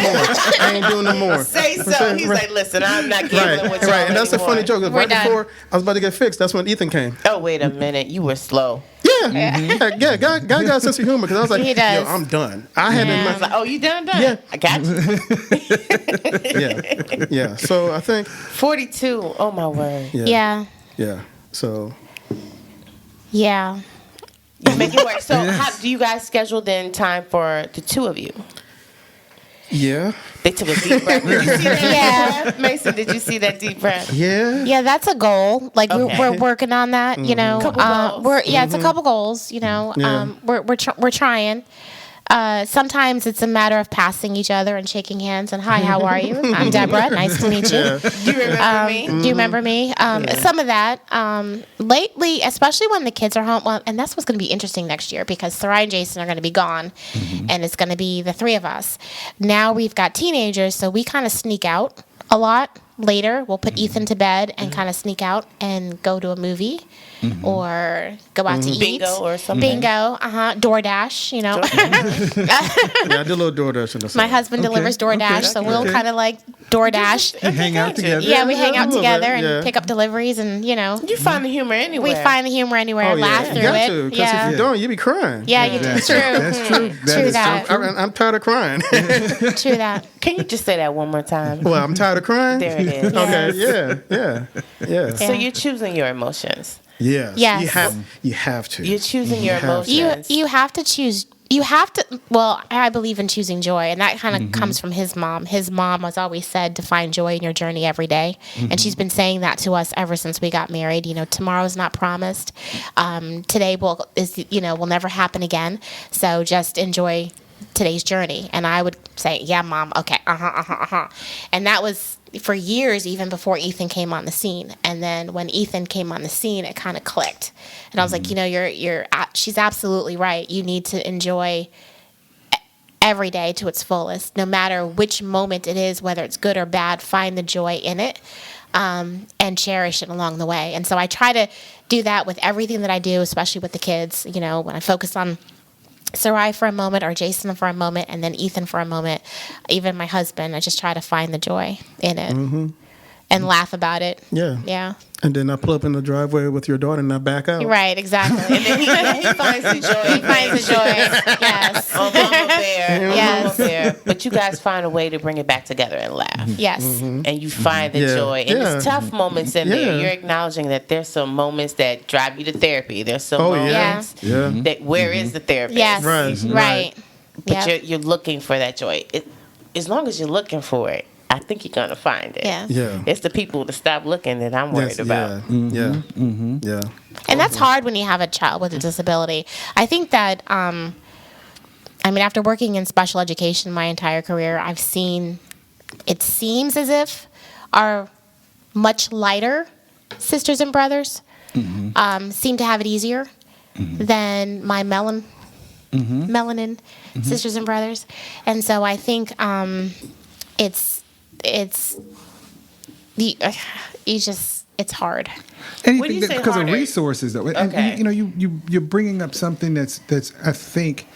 no more. Say so. He's like, listen, I'm not gambling with y'all Right, and that's a funny anymore. joke. 'Cause We're right done. before I was about to get fixed, that's when Ethan came. Oh, wait a minute. You were slow. Yeah, God got a sense of humor because I was like, He does. yo, I'm done. I had I was like, oh, you done? Yeah. I got you. yeah. So I think 42. Oh, my word. Yeah. So Yeah. You make it work. So how do you guys schedule then time for the two of you? yeah, They took a deep breath. Did you see that? Yeah. Mason, did you see that deep breath? yeah. Yeah, that's a goal. Like Okay. we're working on that, Couple goals. It's a couple goals, Yeah. We're trying. Sometimes it's a matter of passing each other and shaking hands and hi, how are you? I'm Deborah. Nice to meet you. Do you remember me? Do you remember me? Some of that. Lately, especially when the kids are home, well, and that's what's going to be interesting next year because Sarai and Jason are going to be gone, and it's going to be the three of us. Now we've got teenagers, so we kind of sneak out a lot. Later, we'll put Ethan to bed and kind of sneak out and go to a movie or go out to eat. Bingo or something? Bingo, DoorDash, Yeah, I did a little DoorDash in the My husband delivers DoorDash, so we'll kind of like DoorDash. You hang out together. Yeah, we hang out a little together bit, and pick up deliveries, and You find the humor anywhere. we find the humor anywhere, Oh, laugh yeah. through You got it. to, because Yeah, if you don't, you be crying. yeah, you That's true. That's true. That True is that. so true. I'm tired of crying. True that. Can you just say that one more time? Well, I'm tired of crying. There it is. Okay. Yeah. So you're choosing your emotions. Yes. Yes. You have to. You're choosing your have to. emotions. You have to choose. You have to. Well, I believe in choosing joy, and that kind of comes from his mom. His mom has always said to find joy in your journey every day, and she's been saying that to us ever since we got married. Tomorrow's not promised. Today will never happen again. So just enjoy today's journey. And I would say, yeah, Mom. Okay. And that was for years, even before Ethan came on the scene. And then when Ethan came on the scene, it kind of clicked. And I was like, she's absolutely right. You need to enjoy every day to its fullest, no matter which moment it is, whether it's good or bad, find the joy in it and cherish it along the way. And so I try to do that with everything that I do, especially with the kids. When I focus on Sarai for a moment or Jason for a moment and then Ethan for a moment, even my husband, I just try to find the joy in it and laugh about it. Yeah. Yeah. And then I pull up in the driveway with your daughter and I back out. Right, exactly. And then he finds the joy. He finds the joy. Yes. Oh, Mama Bear. Yes. Mama Bear. But you guys find a way to bring it back together and laugh. Yes. And you find the Yeah. joy. And Yeah. there's tough moments in Yeah. there. You're acknowledging that there's some moments that drive you to therapy. There's some Oh, yeah. moments Yeah. that where is the therapist? Yes. Right. But Yep. you're looking for that joy. As long as you're looking for it, I think you're going to find it. Yeah. Yeah. It's the people to stop looking that I'm worried about. Yeah. Yeah. And that's hard when you have a child with a disability. I think that, after working in special education my entire career, I've seen, it seems as if our much lighter sisters and brothers seem to have it easier than my melanin sisters and brothers. And so I think it's it's hard. When you say Because of harder- resources, though. Okay. And you're bringing up something that's I think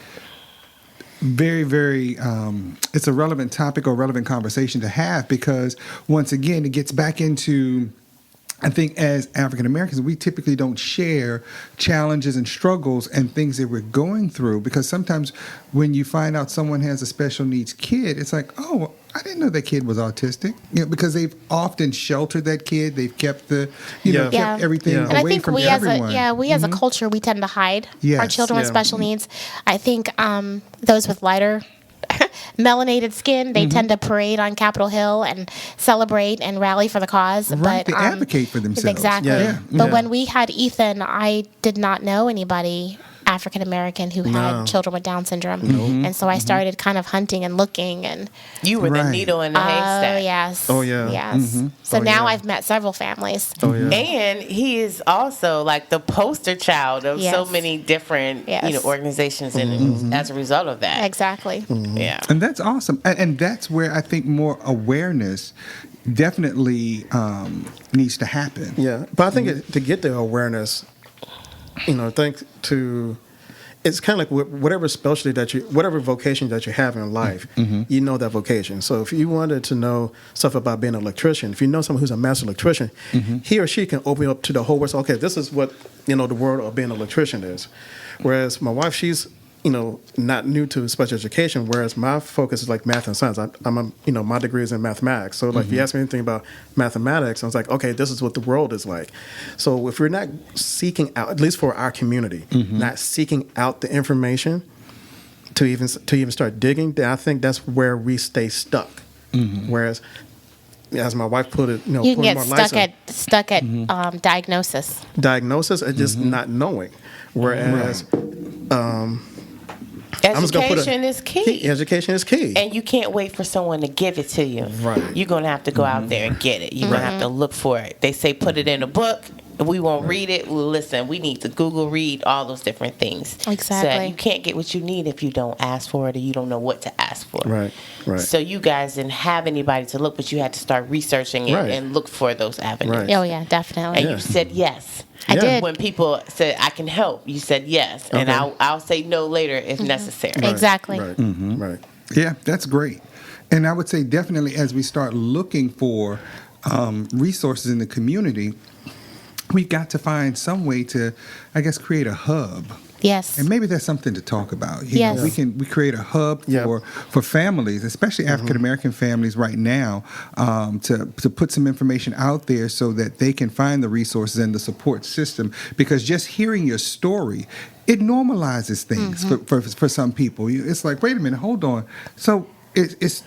very, very, it's a relevant topic or relevant conversation to have because once again, it gets back into, I think as African Americans, we typically don't share challenges and struggles and things that we're going through because sometimes when you find out someone has a special needs kid, it's like, oh, I didn't know that kid was autistic. Because they've often sheltered that kid. They've kept kept everything And I away think from we everyone. as a culture, we tend to hide our Yes. children with special needs. I think those with lighter melanated skin, they tend to parade on Capitol Hill and celebrate and rally for the cause. Right, But they advocate for themselves. Exactly. Yeah. But when we had Ethan, I did not know anybody African American who had children with Down syndrome, and so I started kind of hunting and looking, and You were the Right. needle in the haystack. yes, Oh, yeah. yes. So Oh, now yeah. I've met several families. Oh yeah. And he is also like the poster child of so Yes. many different, Yes. organizations, and as a result of that, Exactly. yeah. And that's awesome. And that's where I think more awareness definitely needs to happen. Yeah, but I think to get the awareness, it's kind of like whatever specialty whatever vocation that you have in life, you know that vocation. So if you wanted to know stuff about being an electrician, if you know someone who's a master electrician, he or she can open you up to the whole world. So, okay, this is what, the world of being an electrician is. Whereas my wife, she's, not new to special education, whereas my focus is like math and science. My degree is in mathematics. So like if you ask me anything about mathematics, I was like, okay, this is what the world is like. So if we're not seeking out, at least for our community, not seeking out the information to even start digging, then I think that's where we stay stuck. Whereas, as my wife put it, You can get stuck at diagnosis. diagnosis and just not knowing. Whereas, I'm just gonna put Education is key. Education is key. And you can't wait for someone to give it to you. Right. You're going to have to go out there and get it. You're going to have to look for it. They say put it in a book. We won't read it. Well, listen, we need to Google read all those different things. Exactly. So you can't get what you need if you don't ask for it or you don't know what to ask for. Right. So you guys didn't have anybody to look, but you had to start researching it Right. and look for those avenues. Right. Oh yeah, definitely. And you said yes. I did. When people said I can help, you said yes, and Okay. I'll say no later if necessary. Exactly. Right. Right. Yeah, that's great. And I would say definitely as we start looking for resources in the community, we've got to find some way to, I guess, create a hub. Yes. And maybe that's something to talk about. You Yes. know, we create a hub for families, especially African American families right now, to put some information out there so that they can find the resources and the support system. Because just hearing your story, it normalizes things for some people. It's like, wait a minute, hold on. So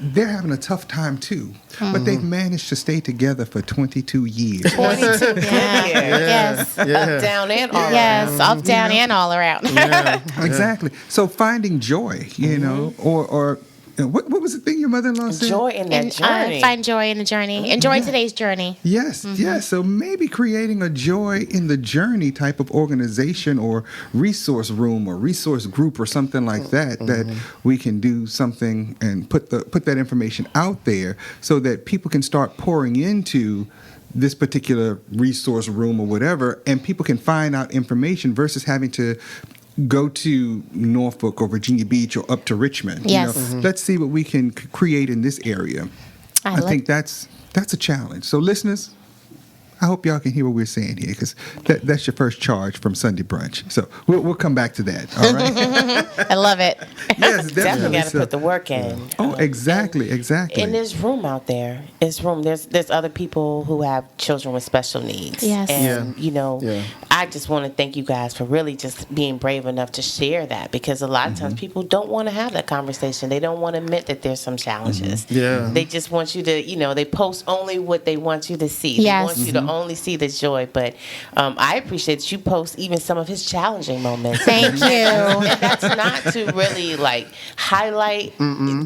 they're having a tough time too, but they've managed to stay together for 22 years. 22 Yes. Up, down, and all Yes. around. Up, down, and all around. Exactly. So finding joy, or what was the thing your mother-in-law said? Joy in that And journey. find joy in the journey. Enjoy today's journey. Yes, yes. So maybe creating a joy in the journey type of organization or resource room or resource group or something like that, that we can do something and put that information out there so that people can start pouring into this particular resource room or whatever, and people can find out information versus having to go to Norfolk or Virginia Beach or up to Richmond. Yes. Let's see what we can create in this area. I think that's a challenge. So listeners, I hope y'all can hear what we're saying here, because that's your first charge from Sunday Brunch. So we'll come back to that. All right. I love it. Yes, Definitely definitely. got to put the work in. Oh, exactly. And there's room out there. There's room. There's other people who have children with special needs. Yes. And Yeah. I just want to thank you guys for really just being brave enough to share that, because a lot of times people don't want to have that conversation. They don't want to admit that there's some challenges. Yeah. They just want you to, they post only what they want you to see. Yes. They want you to only see the joy. But I appreciate that you post even some of his challenging moments. Thank you. And that's not to really highlight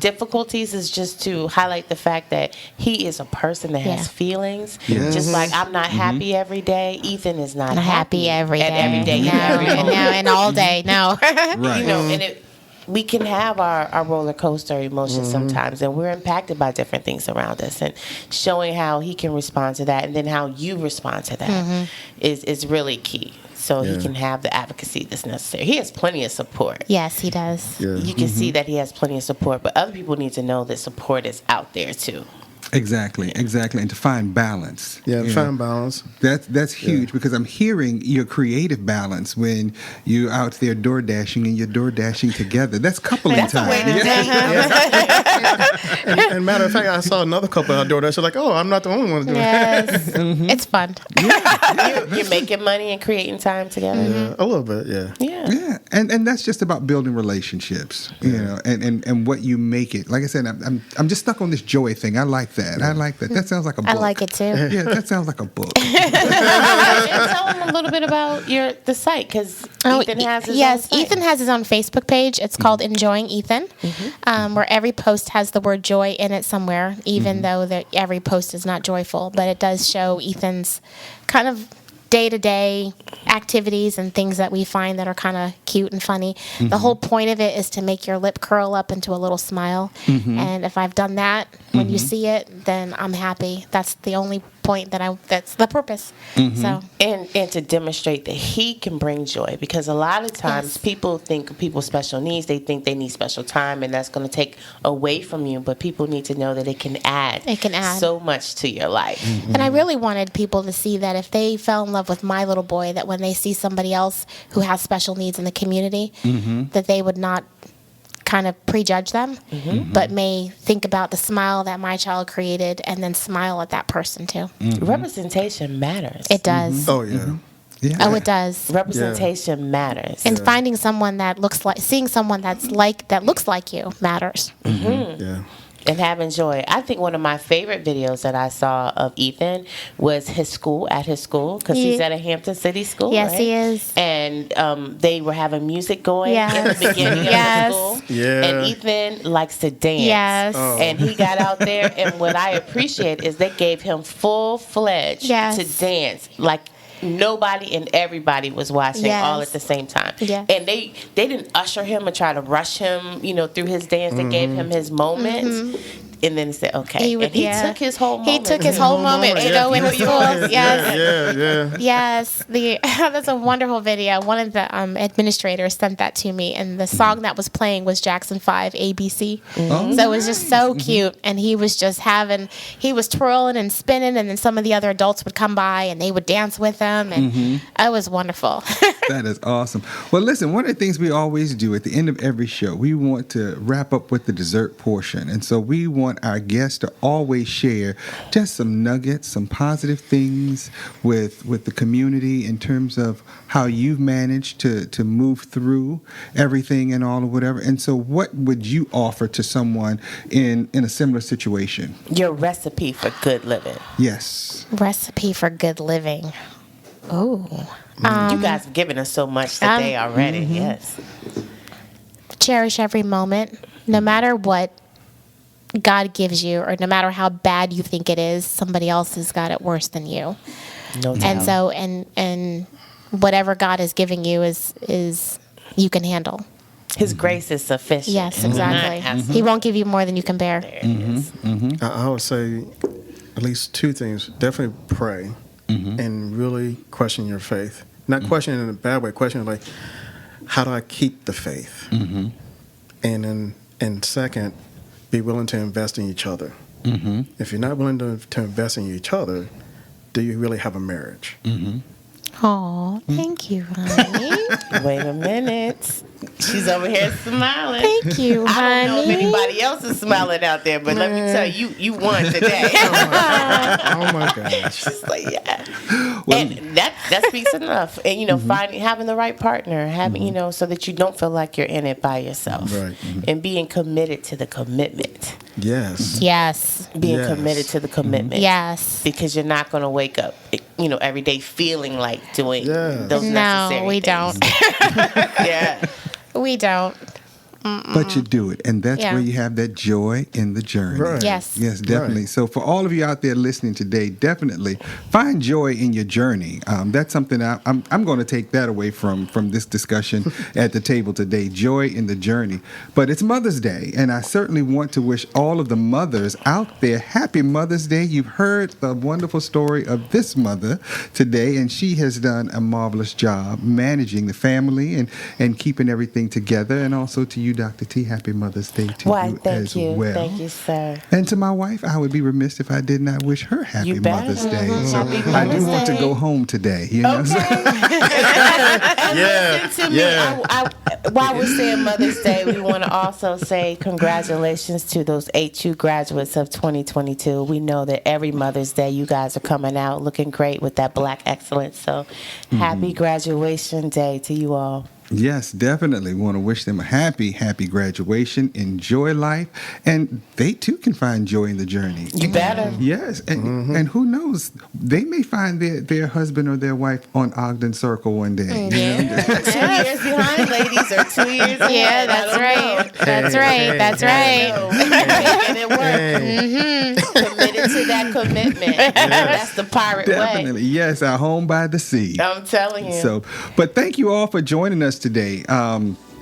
difficulties. It's just to highlight the fact that he is a person that has feelings. Yes. Just like I'm not happy every day, Ethan is not Not happy every day. every day. No, no, and all day. No. Right. And we can have our roller coaster emotions sometimes, and we're impacted by different things around us. And showing how he can respond to that, and then how you respond to that, is really key. So he can have the advocacy that's necessary. He has plenty of support. Yes, he does. Yeah. You can see that he has plenty of support, but other people need to know that support is out there too. Exactly, and to find balance. Yeah, you find know. balance. That's huge, because I'm hearing your creative balance when you're out there door dashing and you're door dashing together. That's coupling That's a time. way to date. And matter of fact, I saw another couple out there that's like, oh, I'm not the only one doing it. Yes, it's fun. You're making money and creating time together. Yeah, a little bit, yeah. Yeah, and that's just about building relationships, you know, and what you make it. Like I said, I'm just stuck on this joy thing. I like that. I like that. That sounds like a book. I like it too. Yeah, that sounds like a book. And tell him a little bit about the site, because Ethan has his own site. Ethan has his own Facebook page. It's called Enjoying Ethan, where every post has the word joy in it somewhere, even though every post is not joyful. But it does show Ethan's kind of day-to-day activities and things that we find that are kind of cute and funny. The whole point of it is to make your lip curl up into a little smile. And if I've done that, when you see it, then I'm happy. That's the only point that's the purpose. So And to demonstrate that he can bring joy, because a lot of times people think people's special needs, they think they need special time, and that's going to take away from you. But people need to know that it can add so much to your life. And I really wanted people to see that if they fell in love with my little boy, that when they see somebody else who has special needs in the community, that they would not kind of prejudge them, but may think about the smile that my child created and then smile at that person too. Representation matters. It does. Oh, yeah. Yeah. Oh, it does. Representation matters. And finding someone that seeing someone that looks like you matters. Yeah. And having joy. I think one of my favorite videos that I saw of Ethan was at his school, because he's at a Hampton City school. Yes, right? he is. And they were having music going in Yes. the beginning Yes. of the school. Yeah. And Ethan likes to dance. Yes. Oh. And he got out there, and what I appreciate is they gave him full-fledged Yes. to dance, like nobody and everybody was watching all at the same time. Yeah. And they didn't usher him and try to rush him, through his dance. They gave him his moments. And then said, okay. He took his whole moment. He took his whole moment to go into school. Yes. Yeah. Yes, that's a wonderful video. One of the administrators sent that to me, and the song that was playing was Jackson 5 ABC. So it was just so cute, and he was just he was twirling and spinning, and then some of the other adults would come by and they would dance with him, and it was wonderful. That is awesome. Well, listen, one of the things we always do at the end of every show, we want to wrap up with the dessert portion. And so we want our guests to always share just some nuggets, some positive things with the community in terms of how you've managed to move through everything and all of whatever. And so what would you offer to someone in a similar situation? Your recipe for good living. Yes. Recipe for good living. Oh. You guys have given us so much today already. Yes. Cherish every moment, no matter what God gives you, or no matter how bad you think it is, somebody else has got it worse than you. No doubt. And so, and whatever God is giving you is you can handle. His grace is sufficient. Yes, exactly. He won't give you more than you can bear. There it is. I would say at least two things. Definitely pray and really question your faith. Not question it in a bad way. Question like, how do I keep the faith? And second, be willing to invest in each other. If you're not willing to invest in each other, do you really have a marriage? Oh, thank you, honey. Wait a minute. She's over here smiling. Thank you, I don't know if honey. anybody else is smiling out there, but let me tell you, you won today. Oh my gosh. She's like, yeah. And that speaks enough. And having the right partner, having so that you don't feel like you're in it by yourself, Right. And being committed to the commitment. Yes. Yes. Being Yes. committed to the commitment. Yes. Because you're not going to wake up, every day feeling like doing Yeah. those necessary No, we things. don't. Yeah. We don't. but you do it. And that's Yeah. where you have that joy in the journey. Right. Yes. Yes, definitely. Right. So for all of you out there listening today, definitely find joy in your journey. That's something I'm going to take that away from this discussion at the table today, joy in the journey. But it's Mother's Day, and I certainly want to wish all of the mothers out there happy Mother's Day. You've heard the wonderful story of this mother today, and she has done a marvelous job managing the family and keeping everything together. And also to you, Dr. T, happy Mother's Day to Why, you thank as you. well. Thank you, sir. And to my wife, I would be remiss if I did not wish her happy You better. Mother's Day. Mhm. So Happy I do Mother's want to Day. go home today. You know, so- Yeah. Listen to me. While we're saying Mother's Day, we want to also say congratulations to those HU graduates of 2022. We know that every Mother's Day, you guys are coming out looking great with that Black excellence. So happy graduation day to you all. Yes, definitely want to wish them a happy graduation. Enjoy life, and they too can find joy in the journey. You better. Yes, and who knows? They may find their husband or their wife on Ogden Circle one day. You know? 2 years behind, ladies, or 2 years ahead. Yeah, that's I don't right. know. That's right. That's right. Making it work. Committed to that commitment. That's the pirate Definitely, yes, our home by the sea. way. I'm telling you. So, but thank you all for joining us today.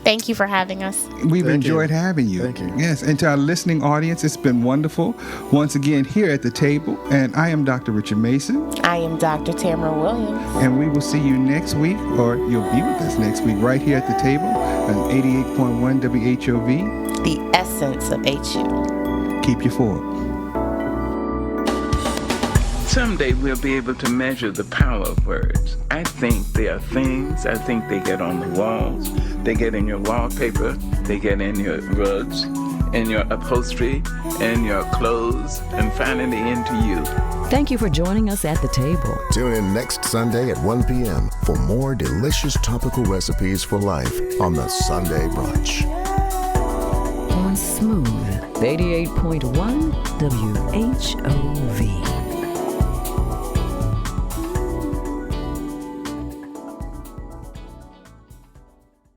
Thank you for having us. We've Thank enjoyed you. having you. Thank you. Yes, and to our listening audience, it's been wonderful once again here at the table. And I am Dr. Richard Mason, I am Dr. Tamara Williams. and we will see you next week, or you'll be with us next week right here at the table on 88.1 WHOV. The essence of HU. Keep you forward. Someday we'll be able to measure the power of words. I think they are things. I think they get on the walls. They get in your wallpaper. They get in your rugs, in your upholstery, in your clothes, and finally into you. Thank you for joining us at the table. Tune in next Sunday at 1 p.m. for more delicious topical recipes for life on the Sunday Brunch. On Smooth 88.1 WHOV.